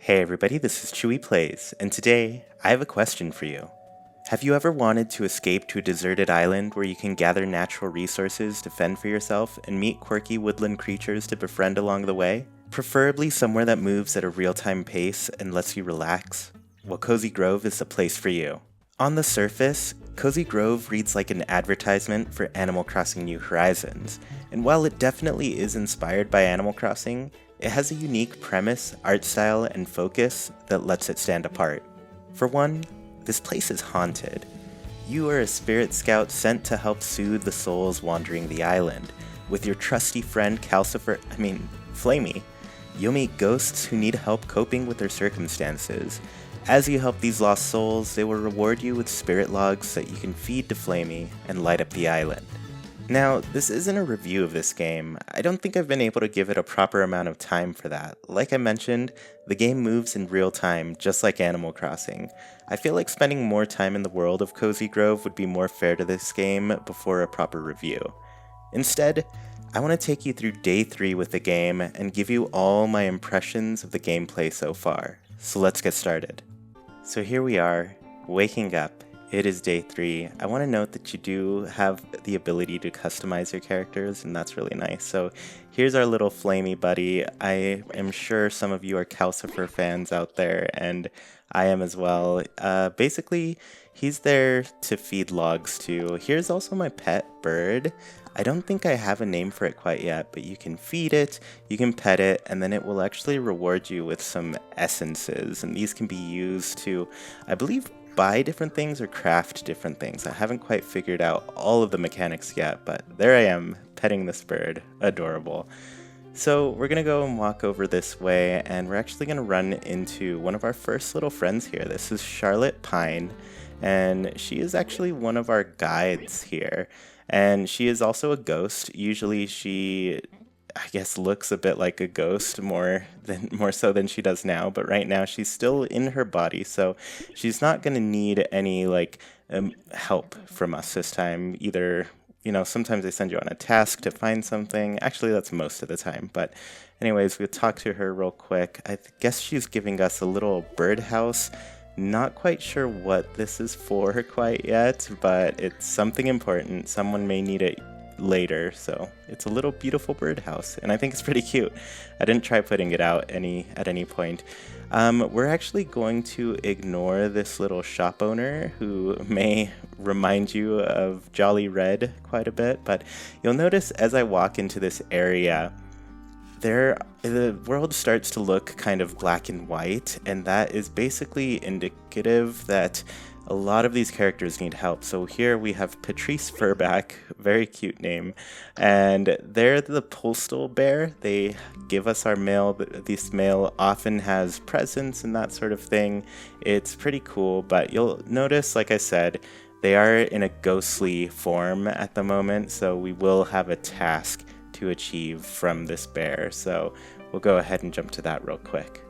Hey everybody, this is Chuy Plays, and today I have a question for you. Have you ever wanted to escape to a deserted island where you can gather natural resources to fend for yourself and meet quirky woodland creatures to befriend along the way? Preferably somewhere that moves at a real-time pace and lets you relax? Well, Cozy Grove is the place for you. On the surface, Cozy Grove reads like an advertisement for Animal Crossing New Horizons, and while it definitely is inspired by Animal Crossing, it has a unique premise, art style, and focus that lets it stand apart. For one, this place is haunted. You are a spirit scout sent to help soothe the souls wandering the island. With your trusty friend Flamey, you'll meet ghosts who need help coping with their circumstances. As you help these lost souls, they will reward you with spirit logs that you can feed to Flamey and light up the island. Now, this isn't a review of this game. I don't think I've been able to give it a proper amount of time for that. Like I mentioned, the game moves in real time, just like Animal Crossing. I feel like spending more time in the world of Cozy Grove would be more fair to this game before a proper review. Instead, I want to take you through day 3 with the game and give you all my impressions of the gameplay so far. So let's get started. So here we are, waking up. It is day 3. I want to note that you do have the ability to customize your characters, and that's really nice. So here's our little Flamey buddy. I am sure some of you are Calcifer fans out there, and I am as well. Basically, he's there to feed logs to. Here's also my pet bird. I don't think I have a name for it quite yet, but you can feed it, you can pet it, and then it will actually reward you with some essences, and these can be used to, I believe, buy different things or craft different things. I haven't quite figured out all of the mechanics yet, but there I am, petting this bird. Adorable. So we're gonna go and walk over this way, and we're actually gonna run into one of our first little friends here. This is Charlotte Pine, and she is actually one of our guides here. And she is also a ghost. Usually she, I guess, looks a bit like a ghost more so than she does now, but right now she's still in her body, so she's not going to need any help from us this time. Either, sometimes they send you on a task to find something. Actually, that's most of the time, but anyways, we'll talk to her real quick. I guess she's giving us a little birdhouse. Not quite sure what this is for quite yet, but it's something important. Someone may need it later, so it's a little beautiful birdhouse, and I think it's pretty cute. I didn't try putting it out at any point. We're actually going to ignore this little shop owner who may remind you of Jolly Red quite a bit, but you'll notice as I walk into this area, the world starts to look kind of black and white, and that is basically indicative that a lot of these characters need help. So here we have Patrice Furback, very cute name, and they're the postal bear. They give us our mail. This mail often has presents and that sort of thing. It's pretty cool, but you'll notice, like I said, they are in a ghostly form at the moment, so we will have a task to achieve from this bear. So we'll go ahead and jump to that real quick.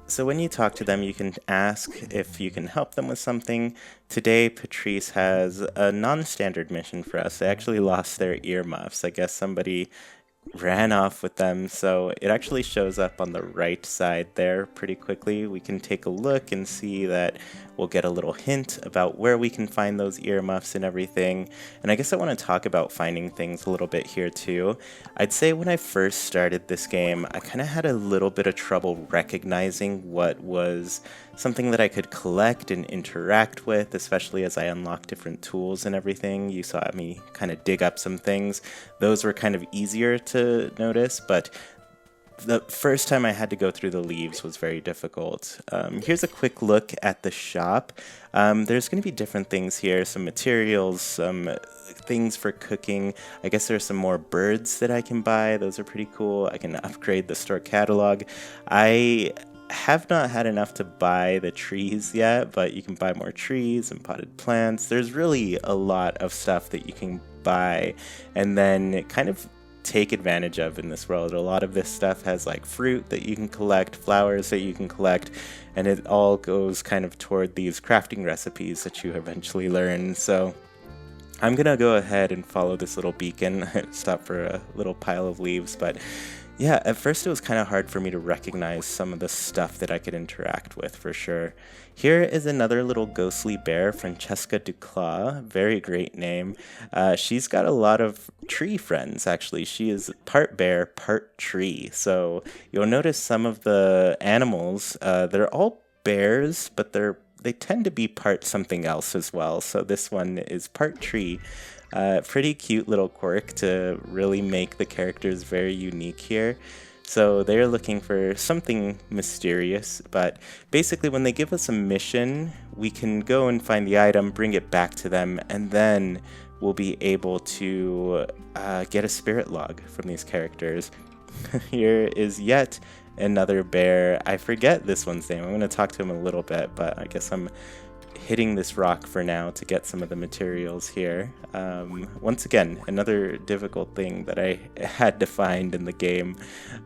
So when you talk to them, you can ask if you can help them with something. Today, Patrice has a non-standard mission for us. They actually lost their earmuffs. I guess somebody ran off with them, so it actually shows up on the right side there pretty quickly. We can take a look and see that we'll get a little hint about where we can find those earmuffs and everything. And I guess I want to talk about finding things a little bit here too. I'd say when I first started this game, I kind of had a little bit of trouble recognizing what was something that I could collect and interact with, especially as I unlocked different tools and everything. You saw me kind of dig up some things. Those were kind of easier to notice, but the first time I had to go through the leaves was very difficult. Here's a quick look at the shop. There's going to be different things here, some materials, some things for cooking. I guess there's some more birds that I can buy. Those are pretty cool. I can upgrade the store catalog. I have not had enough to buy the trees yet, but you can buy more trees and potted plants. There's really a lot of stuff that you can buy and then kind of take advantage of in this world. A lot of this stuff has like fruit that you can collect, flowers that you can collect, and it all goes kind of toward these crafting recipes that you eventually learn. So I'm gonna go ahead and follow this little beacon. Stop for a little pile of leaves, but Yeah, at first it was kind of hard for me to recognize some of the stuff that I could interact with for sure. Here is another little ghostly bear, Francesca Duclaw, very great name. She's got a lot of tree friends actually. She is part bear, part tree. So you'll notice some of the animals, they're all bears, but they tend to be part something else as well. So this one is part tree. Pretty cute little quirk to really make the characters very unique here. So they're looking for something mysterious, but basically when they give us a mission, we can go and find the item, bring it back to them, and then we'll be able to get a spirit log from these characters. Here is yet another bear. I forget this one's name. I'm going to talk to him a little bit, but I guess I'm hitting this rock for now to get some of the materials here. Once again, another difficult thing that I had to find in the game.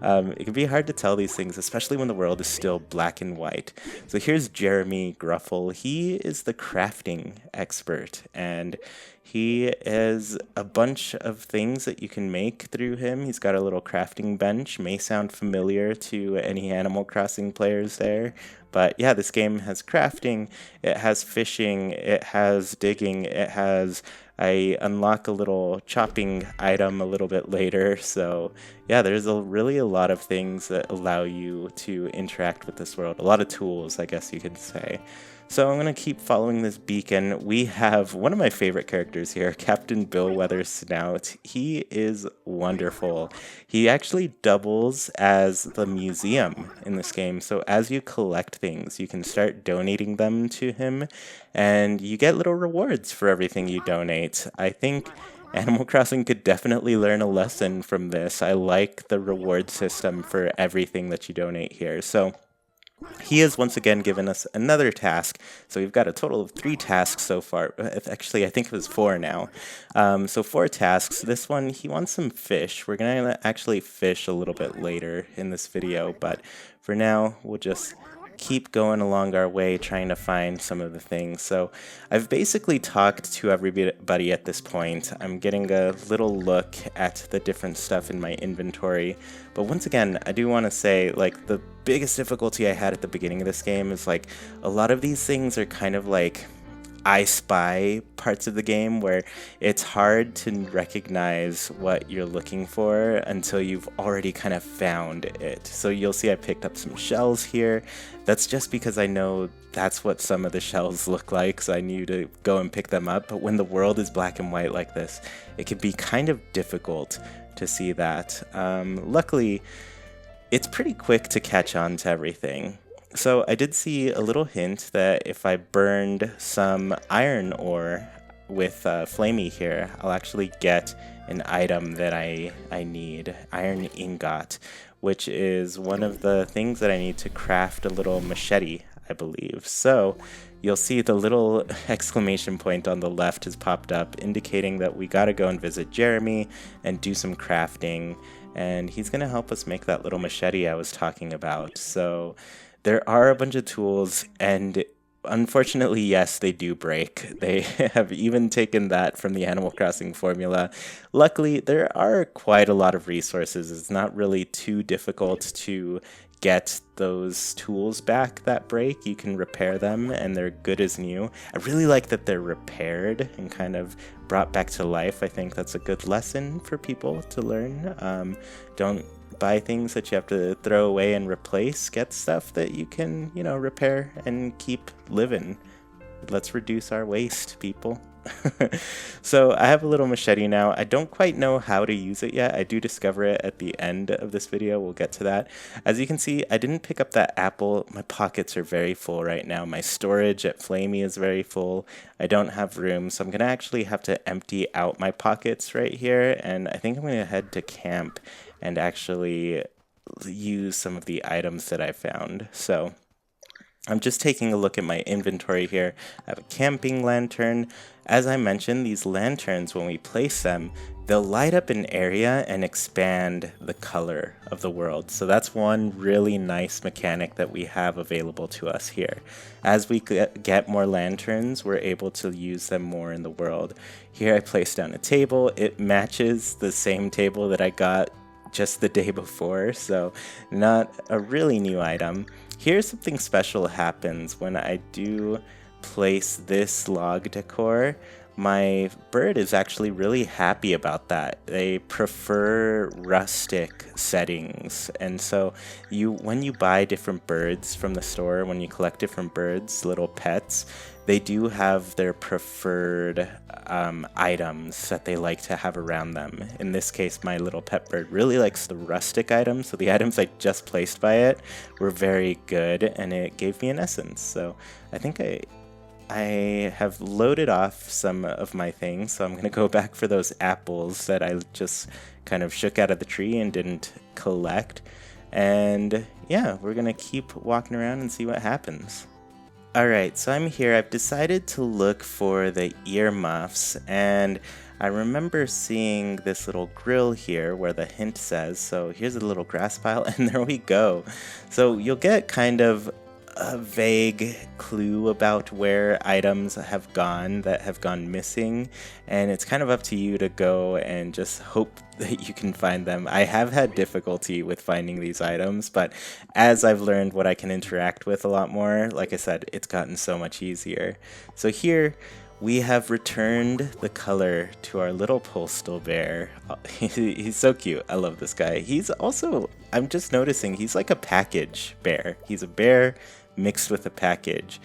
It can be hard to tell these things, especially when the world is still black and white. So here's Jeremy Gruffle. He is the crafting expert, and he has a bunch of things that you can make through him. He's got a little crafting bench. May sound familiar to any Animal Crossing players there. But yeah, this game has crafting, it has fishing, it has digging, it has... I unlock a little chopping item a little bit later. So yeah, there's really a lot of things that allow you to interact with this world. A lot of tools, I guess you could say. So I'm going to keep following this beacon. We have one of my favorite characters here, Captain Billweather Snout. He is wonderful. He actually doubles as the museum in this game. So as you collect things, you can start donating them to him, and you get little rewards for everything you donate. I think Animal Crossing could definitely learn a lesson from this. I like the reward system for everything that you donate here. So he has once again given us another task. So we've got a total of 3 tasks so far. Actually, I think it was 4 now. So 4 tasks. This one, he wants some fish. We're going to actually fish a little bit later in this video, but for now, we'll just keep going along our way trying to find some of the things. So I've basically talked to everybody at this point. I'm getting a little look at the different stuff in my inventory. But once again, I do want to say, like, the biggest difficulty I had at the beginning of this game is, like, a lot of these things are kind of like I Spy parts of the game where it's hard to recognize what you're looking for until you've already kind of found it. So you'll see I picked up some shells here. That's just because I know that's what some of the shells look like, so I knew to go and pick them up. But when the world is black and white like this, it can be kind of difficult to see that. Luckily, it's pretty quick to catch on to everything. So I did see a little hint that if I burned some iron ore with Flamey here, I'll actually get an item that I need, iron ingot, which is one of the things that I need to craft a little machete, I believe. So you'll see the little exclamation point on the left has popped up, indicating that we gotta go and visit Jeremy and do some crafting, and he's gonna help us make that little machete I was talking about. So there are a bunch of tools, and unfortunately, yes, they do break. They have even taken that from the Animal Crossing formula. Luckily, there are quite a lot of resources. It's not really too difficult to get those tools back that break. You can repair them, and they're good as new. I really like that they're repaired and kind of brought back to life. I think that's a good lesson for people to learn. Don't buy things that you have to throw away and replace. Get stuff that you can, repair and keep living. Let's reduce our waste, people. So I have a little machete now. I don't quite know how to use it yet. I do discover it at the end of this video. We'll get to that. As you can see, I didn't pick up that apple. My pockets are very full right now. My storage at Flamey is very full. I don't have room, so I'm going to actually have to empty out my pockets right here, and I think I'm going to head to camp and actually use some of the items that I found. So I'm just taking a look at my inventory here. I have a camping lantern. As I mentioned, these lanterns, when we place them, they'll light up an area and expand the color of the world. So that's one really nice mechanic that we have available to us here. As we get more lanterns, we're able to use them more in the world. Here I placed down a table. It matches the same table that I got just the day before, so not a really new item. Here's something special happens when I do place this log decor. My bird is actually really happy about that. They prefer rustic settings, and so when you buy different birds from the store, when you collect different birds, little pets, they do have their preferred items that they like to have around them. In this case, my little pet bird really likes the rustic items, so the items I just placed by it were very good, and it gave me an essence. So I think I have loaded off some of my things, so I'm going to go back for those apples that I just kind of shook out of the tree and didn't collect. And yeah, we're going to keep walking around and see what happens. Alright, so I'm here. I've decided to look for the earmuffs, and I remember seeing this little grill here where the hint says, so here's a little grass pile, and there we go. So you'll get kind of a vague clue about where items have gone that have gone missing, and it's kind of up to you to go and just hope that you can find them. I have had difficulty with finding these items, but as I've learned what I can interact with a lot more, like I said, it's gotten so much easier. So here we have returned the color to our little postal bear. He's so cute. I love this guy. He's also, I'm just noticing, he's like a package bear. He's a bear mixed with a package.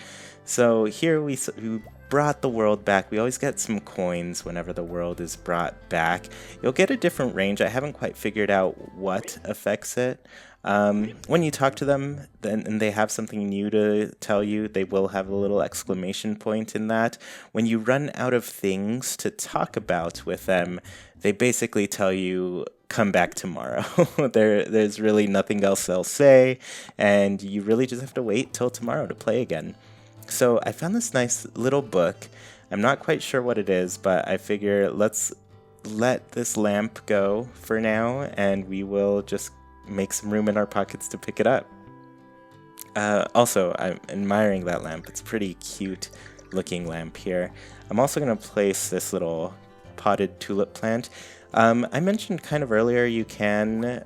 So here we brought the world back. We always get some coins whenever the world is brought back. You'll get a different range. I haven't quite figured out what affects it. When you talk to them and they have something new to tell you, they will have a little exclamation point in that. When you run out of things to talk about with them, they basically tell you, come back tomorrow. There's really nothing else they'll say, and you really just have to wait till tomorrow to play again. So I found this nice little book. I'm not quite sure what it is, but I figure let's let this lamp go for now, and we will just make some room in our pockets to pick it up. Also, I'm admiring that lamp. It's a pretty cute looking lamp here. I'm also going to place this little potted tulip plant. I mentioned kind of earlier you can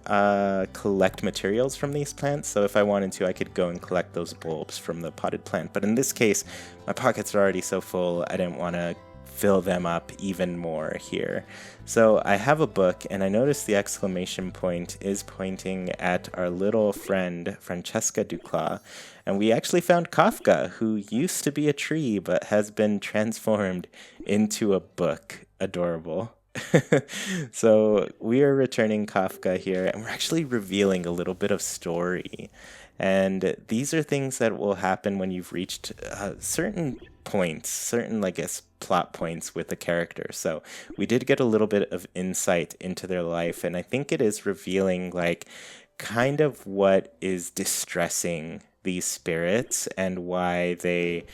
collect materials from these plants, so if I wanted to, I could go and collect those bulbs from the potted plant. But in this case, my pockets are already so full, I didn't want to fill them up even more here. So I have a book, and I noticed the exclamation point is pointing at our little friend, Francesca Duclaw, and we actually found Kafka, who used to be a tree, but has been transformed into a book. Adorable. So we are returning Kafka here, and we're actually revealing a little bit of story. And these are things that will happen when you've reached certain points, certain, I guess, plot points with the character. So we did get a little bit of insight into their life, and I think it is revealing, like, kind of what is distressing these spirits and why they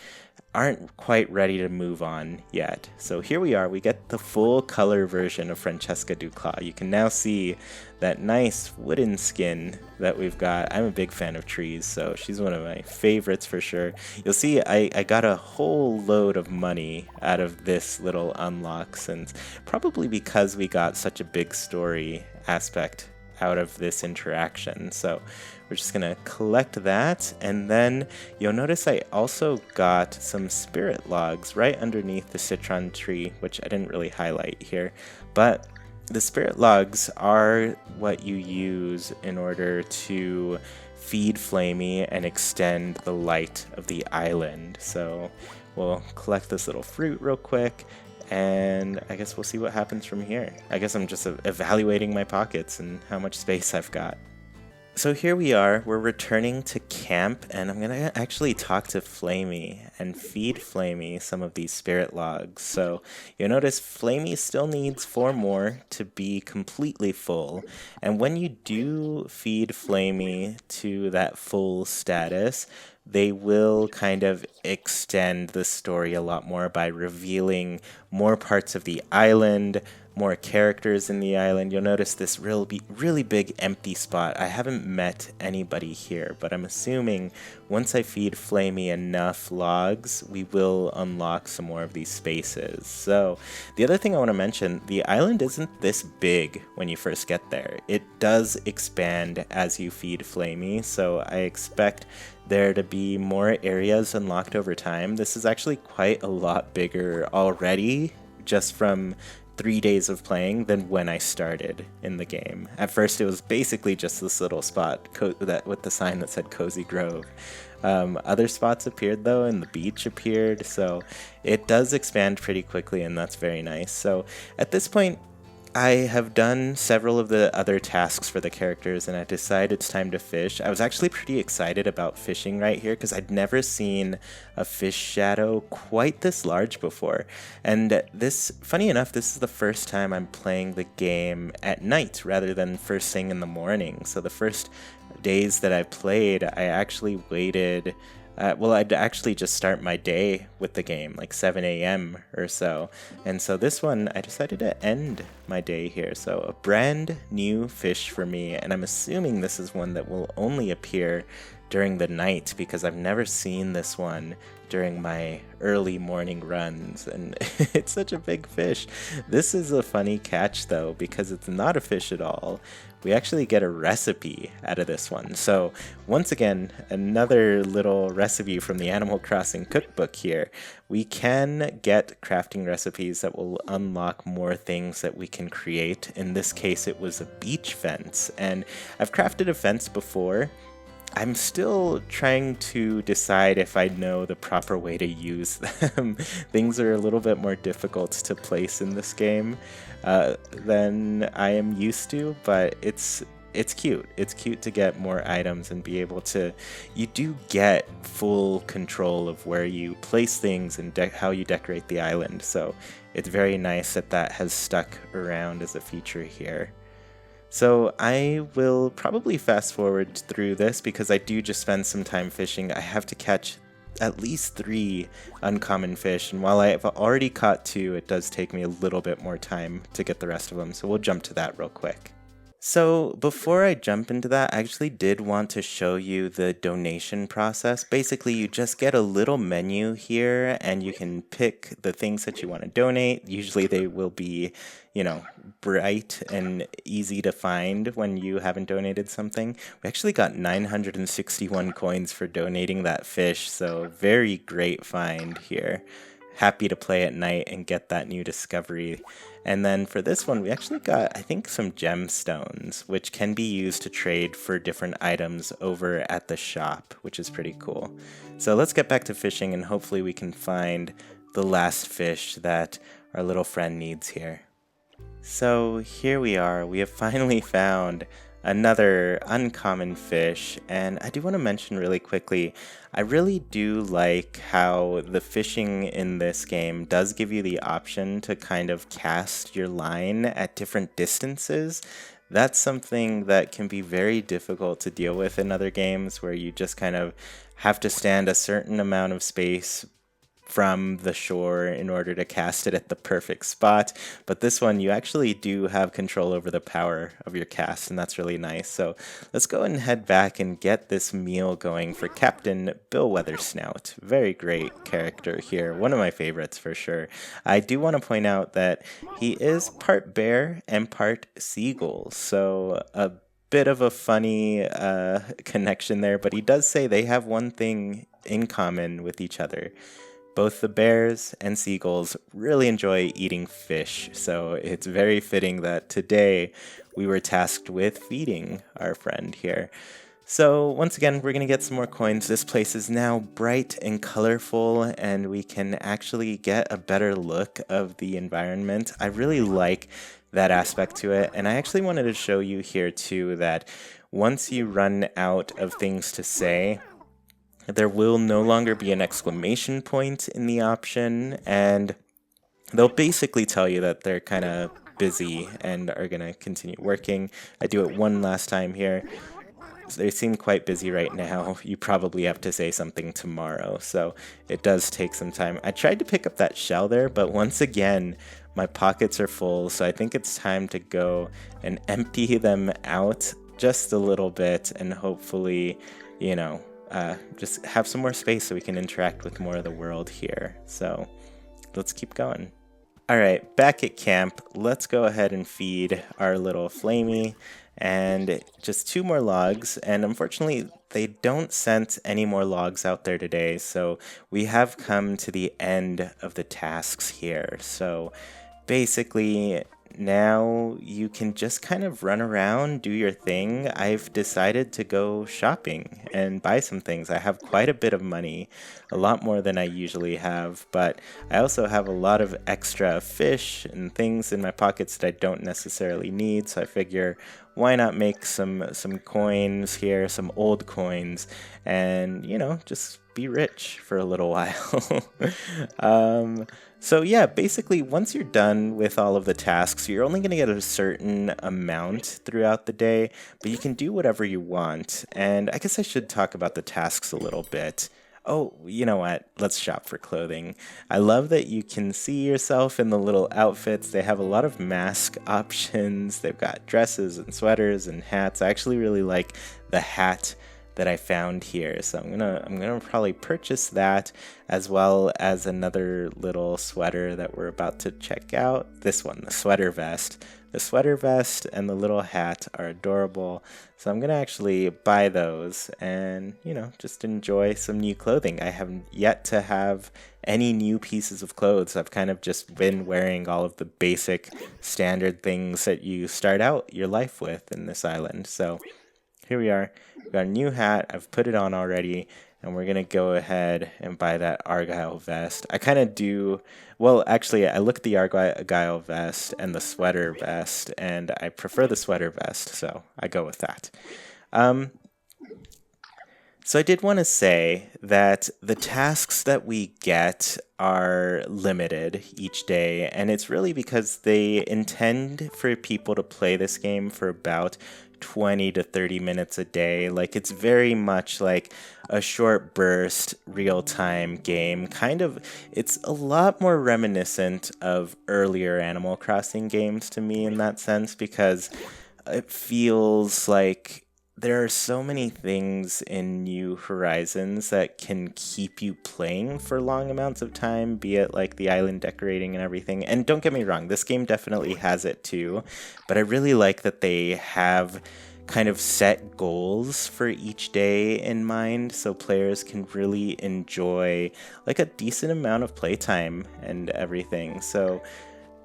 aren't quite ready to move on yet. So here we are, we get the full color version of Francesca Duclaw. You can now see that nice wooden skin that we've got. I'm a big fan of trees, so she's one of my favorites for sure. You'll see I got a whole load of money out of this little unlock, since probably because we got such a big story aspect out of this interaction. So we're just gonna collect that, and then you'll notice I also got some spirit logs right underneath the citron tree, which I didn't really highlight here, but the spirit logs are what you use in order to feed Flamey and extend the light of the island. So we'll collect this little fruit real quick, and I guess we'll see what happens from here. I guess I'm just evaluating my pockets and how much space I've got. So here we are, we're returning to camp, and I'm gonna actually talk to Flamey and feed Flamey some of these spirit logs. So you'll notice Flamey still needs 4 more to be completely full, and when you do feed Flamey to that full status, they will kind of extend the story a lot more by revealing more parts of the island, more characters in the island. You'll notice this really big empty spot. I haven't met anybody here, but I'm assuming once I feed Flamey enough logs, we will unlock some more of these spaces. So the other thing I want to mention, the island isn't this big when you first get there. It does expand as you feed Flamey, so I expect there to be more areas unlocked over time. This is actually quite a lot bigger already, just from 3 days of playing, than when I started in the game. At first it was basically just this little spot that with the sign that said Cozy Grove. Other spots appeared though, and the beach appeared, so it does expand pretty quickly, and that's very nice. So at this point, I have done several of the other tasks for the characters, and I decided it's time to fish. I was actually pretty excited about fishing right here because I'd never seen a fish shadow quite this large before. And this, funny enough, this is the first time I'm playing the game at night rather than first thing in the morning. So the first days that I played, I actually waited. Well, I'd actually just start my day with the game, like 7 a.m. or so. And so this one, I decided to end my day here. So a brand new fish for me, and I'm assuming this is one that will only appear during the night because I've never seen this one during my early morning runs, and it's such a big fish. This is a funny catch though, because it's not a fish at all. We actually get a recipe out of this one. So once again, another little recipe from the Animal Crossing cookbook here. We can get crafting recipes that will unlock more things that we can create. In this case, it was a beach fence, and I've crafted a fence before. I'm still trying to decide if I know the proper way to use them. Things are a little bit more difficult to place in this game than I am used to, but it's cute. It's cute to get more items and be able to... You do get full control of where you place things and how you decorate the island, so it's very nice that that has stuck around as a feature here. So I will probably fast forward through this because I do just spend some time fishing. I have to catch at least 3 uncommon fish, and while I've already caught 2, it does take me a little bit more time to get the rest of them, so we'll jump to that real quick. So before I jump into that, I actually did want to show you the donation process. Basically, you just get a little menu here and you can pick the things that you want to donate. Usually they will be, you know, bright and easy to find when you haven't donated something. We actually got 961 coins for donating that fish, so very great find here. Happy to play at night and get that new discovery. And then for this one, we actually got, I think, some gemstones, which can be used to trade for different items over at the shop, which is pretty cool. So let's get back to fishing, and hopefully we can find the last fish that our little friend needs here. So here we are. We have finally found another uncommon fish, and I do want to mention really quickly, I really do like how the fishing in this game does give you the option to kind of cast your line at different distances. That's something that can be very difficult to deal with in other games where you just kind of have to stand a certain amount of space from the shore in order to cast it at the perfect spot, but this one you actually do have control over the power of your cast, and that's really nice. So let's go and head back and get this meal going for Captain Bill Weathersnout. Very great character here, one of my favorites for sure. I do want to point out that he is part bear and part seagull, so a bit of a funny connection there, but he does say they have one thing in common with each other. Both the bears and seagulls really enjoy eating fish, so it's very fitting that today we were tasked with feeding our friend here. So once again, we're going to get some more coins. This place is now bright and colorful, and we can actually get a better look of the environment. I really like that aspect to it, and I actually wanted to show you here too that once you run out of things to say, there will no longer be an exclamation point in the option, and they'll basically tell you that they're kind of busy and are going to continue working. I do it one last time here. They seem quite busy right now. You probably have to say something tomorrow, so it does take some time. I tried to pick up that shell there, but once again, my pockets are full, so I think it's time to go and empty them out just a little bit and hopefully, just have some more space so we can interact with more of the world here. So let's keep going. All right, back at camp, let's go ahead and feed our little flamey and just 2 more logs. And unfortunately, they don't scent any more logs out there today. So we have come to the end of the tasks here. So basically, now you can just kind of run around, do your thing. I've decided to go shopping and buy some things. I have quite a bit of money, a lot more than I usually have, but I also have a lot of extra fish and things in my pockets that I don't necessarily need, so I figure why not make some coins here, some old coins, and, just be rich for a little while. So yeah, basically once you're done with all of the tasks, you're only going to get a certain amount throughout the day, but you can do whatever you want. And I guess I should talk about the tasks a little bit. Oh, you know what? Let's shop for clothing. I love that you can see yourself in the little outfits. They have a lot of mask options. They've got dresses and sweaters and hats. I actually really like the hat that I found here, so I'm gonna probably purchase that, as well as another little sweater that we're about to check out. This one, the sweater vest. The sweater vest and the little hat are adorable, so I'm gonna actually buy those and just enjoy some new clothing. I haven't yet to have any new pieces of clothes. I've kind of just been wearing all of the basic standard things that you start out your life with in this island. So here we are. We've got a new hat. I've put it on already, and we're going to go ahead and buy that Argyle vest. I kind of do, well, actually, I look at the Argyle vest and the sweater vest, and I prefer the sweater vest, so I go with that. So I did want to say that the tasks that we get are limited each day, and it's really because they intend for people to play this game for about 20 to 30 minutes a day. Like, it's very much like a short burst, real-time game. It's a lot more reminiscent of earlier Animal Crossing games to me in that sense, because it feels like there are so many things in New Horizons that can keep you playing for long amounts of time, be it like the island decorating and everything. And don't get me wrong, this game definitely has it too, but I really like that they have kind of set goals for each day in mind, so players can really enjoy like a decent amount of playtime and everything. So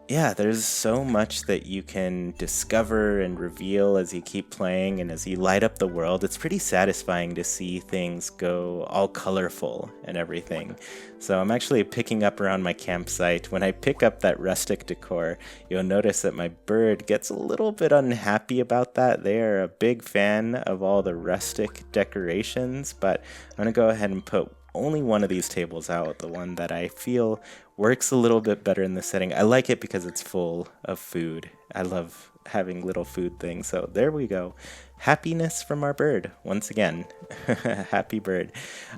yeah, there's so much that you can discover and reveal as you keep playing and as you light up the world. It's pretty satisfying to see things go all colorful and everything. So I'm actually picking up around my campsite. When I pick up that rustic decor, you'll notice that my bird gets a little bit unhappy about that. They are a big fan of all the rustic decorations, but I'm going to go ahead and put only one of these tables out, the one that I feel works a little bit better in the setting. I like it because it's full of food. I love having little food things. So there we go. Happiness from our bird. Once again, happy bird.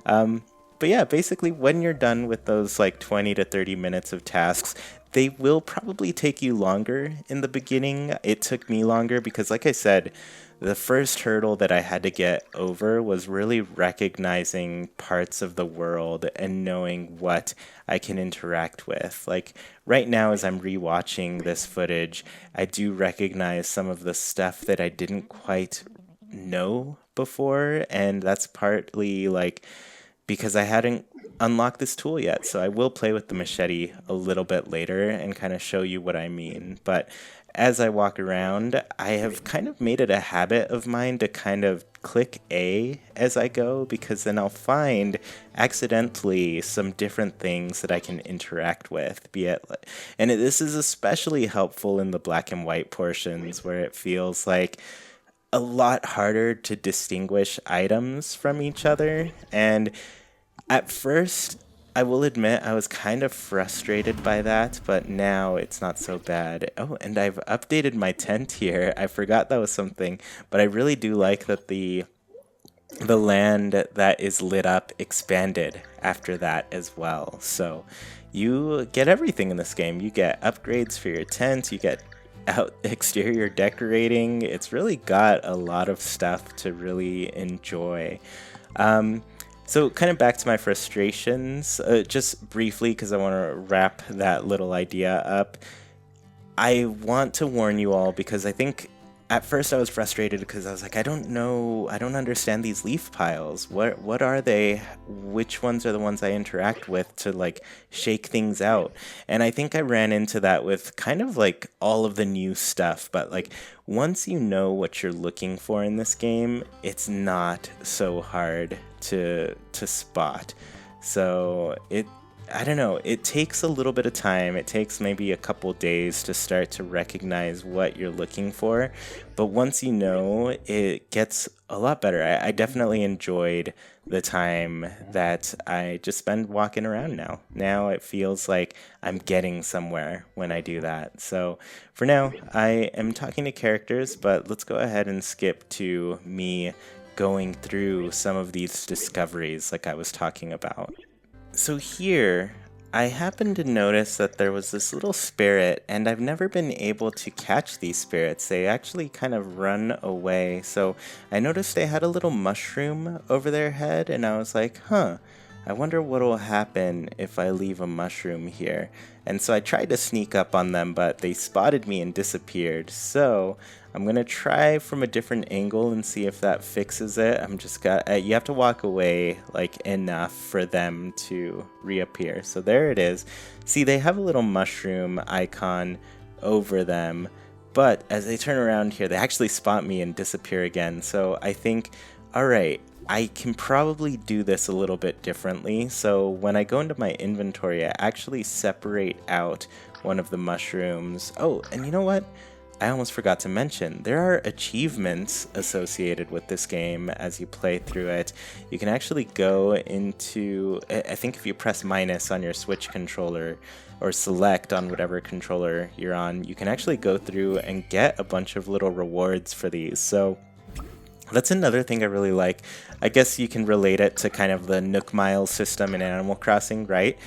But yeah, basically when you're done with those like 20 to 30 minutes of tasks, they will probably take you longer in the beginning. It took me longer because, like I said, the first hurdle that I had to get over was really recognizing parts of the world and knowing what I can interact with. Like right now, as I'm rewatching this footage, I do recognize some of the stuff that I didn't quite know before, and that's partly like because I hadn't unlocked this tool yet. So I will play with the machete a little bit later and kind of show you what I mean. But as I walk around, I have kind of made it a habit of mine to kind of click A as I go, because then I'll find accidentally some different things that I can interact with, and this is especially helpful in the black and white portions where it feels like a lot harder to distinguish items from each other. And at first, I will admit I was kind of frustrated by that, but now it's not so bad. Oh, and I've updated my tent here. I forgot that was something, but I really do like that the the land that is lit up expanded after that as well. So you get everything in this game. You get upgrades for your tents, you get out exterior decorating. It's really got a lot of stuff to really enjoy. So kind of back to my frustrations, just briefly, because I want to wrap that little idea up. I want to warn you all because I think at first I was frustrated because I was like, I don't know, I don't understand these leaf piles. What are they? Which ones are the ones I interact with to like shake things out? And I think I ran into that with kind of like all of the new stuff, but like once you know what you're looking for in this game, it's not so hard to spot. So I don't know, it takes a little bit of time. It takes maybe a couple days to start to recognize what you're looking for. But once you know, it gets a lot better. I definitely enjoyed the time that I just spend walking around now. Now it feels like I'm getting somewhere when I do that. So for now, I am talking to characters, but let's go ahead and skip to me going through some of these discoveries like I was talking about. So here, I happened to notice that there was this little spirit, and I've never been able to catch these spirits. They actually kind of run away. So I noticed they had a little mushroom over their head, and I was like, huh, I wonder what will happen if I leave a mushroom here. And so I tried to sneak up on them, but they spotted me and disappeared. So I'm gonna try from a different angle and see if that fixes it. You have to walk away like enough for them to reappear. So there it is. See, they have a little mushroom icon over them, but as they turn around here, they actually spot me and disappear again. So I think, all right, I can probably do this a little bit differently. So when I go into my inventory, I actually separate out one of the mushrooms. Oh, and you know what? I almost forgot to mention, there are achievements associated with this game as you play through it. You can actually go into, I think if you press minus on your Switch controller, or select on whatever controller you're on, you can actually go through and get a bunch of little rewards for these. So that's another thing I really like. I guess you can relate it to kind of the Nook Miles system in Animal Crossing, right?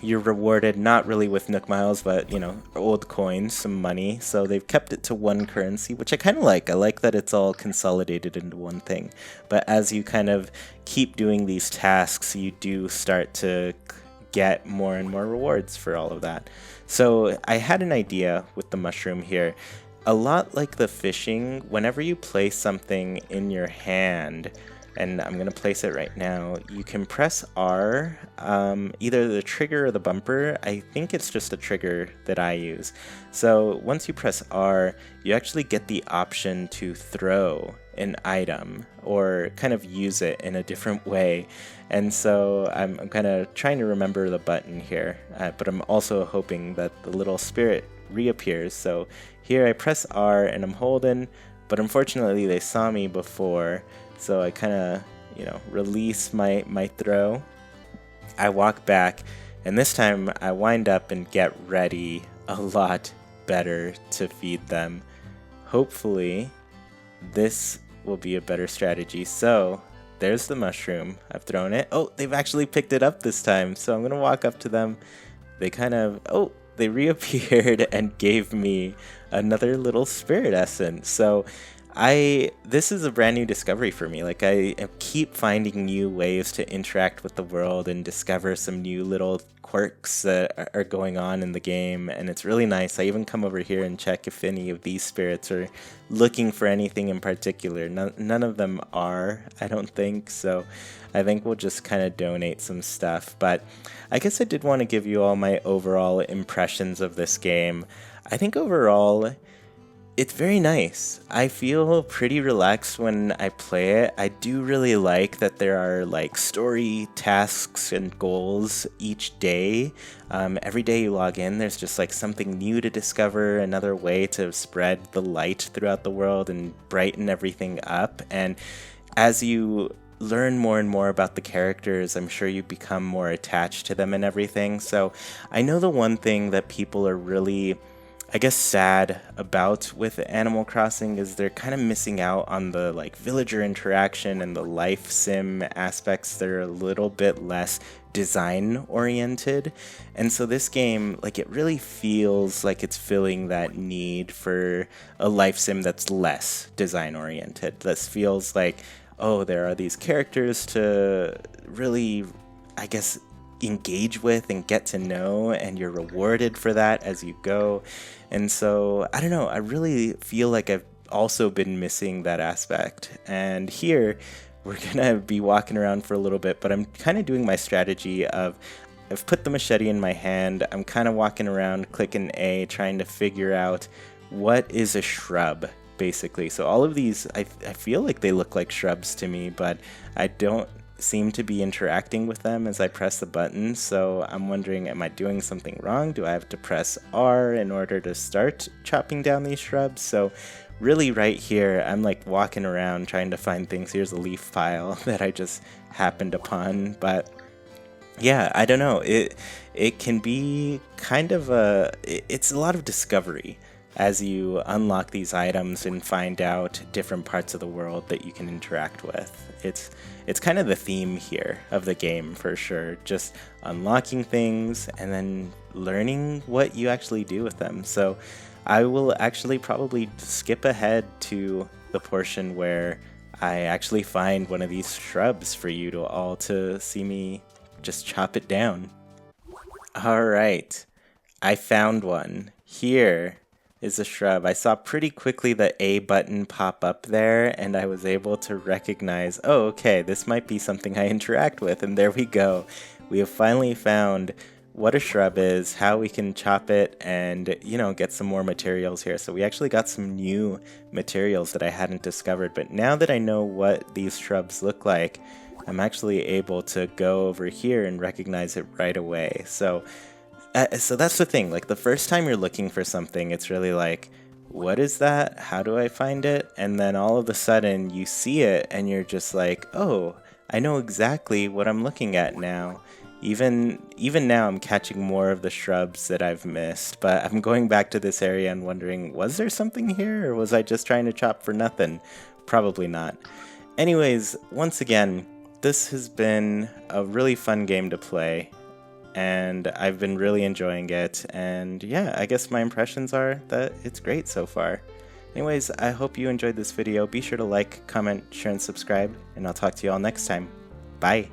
You're rewarded not really with Nook Miles, but, you know, old coins, some money. So they've kept it to one currency, which I kind of like. I like that it's all consolidated into one thing. But as you kind of keep doing these tasks, you do start to get more and more rewards for all of that. So I had an idea with the mushroom here. A lot like the fishing, whenever you place something in your hand, and I'm going to place it right now, you can press R, either the trigger or the bumper. I think it's just a trigger that I use. So once you press R, you actually get the option to throw an item or kind of use it in a different way. And so I'm kind of trying to remember the button here, but I'm also hoping that the little spirit reappears. So here I press R and I'm holding, but unfortunately they saw me before, so I kind of, release my throw. I walk back, and this time I wind up and get ready a lot better to feed them. Hopefully this will be a better strategy. So there's the mushroom. I've thrown it. Oh, they've actually picked it up this time. So I'm going to walk up to them. They reappeared and gave me another little spirit essence. So this is a brand new discovery for me. Like, I keep finding new ways to interact with the world and discover some new little quirks that are going on in the game, and it's really nice. I even come over here and check if any of these spirits are looking for anything in particular. None of them are, I don't think, so I think we'll just kind of donate some stuff. But I guess I did want to give you all my overall impressions of this game. I think overall, it's very nice. I feel pretty relaxed when I play it. I do really like that there are like story tasks and goals each day. Every day you log in, there's just like something new to discover, another way to spread the light throughout the world and brighten everything up. And as you learn more and more about the characters, I'm sure you become more attached to them and everything. So I know the one thing that people are really I guess sad about with Animal Crossing is they're kind of missing out on the like villager interaction and the life sim aspects that are a little bit less design oriented. And so this game, like, it really feels like it's filling that need for a life sim that's less design oriented. This feels like, oh, there are these characters to really, I guess, engage with and get to know, and you're rewarded for that as you go. And so I don't know, I really feel like I've also been missing that aspect. And here we're gonna be walking around for a little bit, but I'm kind of doing my strategy of I've put the machete in my hand, I'm kind of walking around clicking A, trying to figure out what is a shrub, basically. So all of these, I feel like they look like shrubs to me, but I don't seem to be interacting with them as I press the buttons. So I'm wondering, am I doing something wrong? Do I have to press R in order to start chopping down these shrubs? So really right here, I'm like walking around trying to find things. Here's a leaf pile that I just happened upon, but yeah, I don't know. It can be kind of it's a lot of discovery as you unlock these items and find out different parts of the world that you can interact with. It's kind of the theme here of the game for sure. Just unlocking things and then learning what you actually do with them. So I will actually probably skip ahead to the portion where I actually find one of these shrubs for you to all to see me just chop it down. Alright, I found one. Here is a shrub. I saw pretty quickly the A button pop up there, and I was able to recognize, oh, okay, this might be something I interact with, and there we go. We have finally found what a shrub is, how we can chop it, and, you know, get some more materials here. So we actually got some new materials that I hadn't discovered, but now that I know what these shrubs look like, I'm actually able to go over here and recognize it right away. So that's the thing, like the first time you're looking for something, it's really like, what is that? How do I find it? And then all of a sudden you see it and you're just like, oh, I know exactly what I'm looking at now. Even now I'm catching more of the shrubs that I've missed, but I'm going back to this area and wondering, was there something here or was I just trying to chop for nothing? Probably not. Anyways, once again, this has been a really fun game to play, and I've been really enjoying it, and yeah, I guess my impressions are that it's great so far. Anyways, I hope you enjoyed this video. Be sure to like, comment, share, and subscribe, and I'll talk to you all next time. Bye!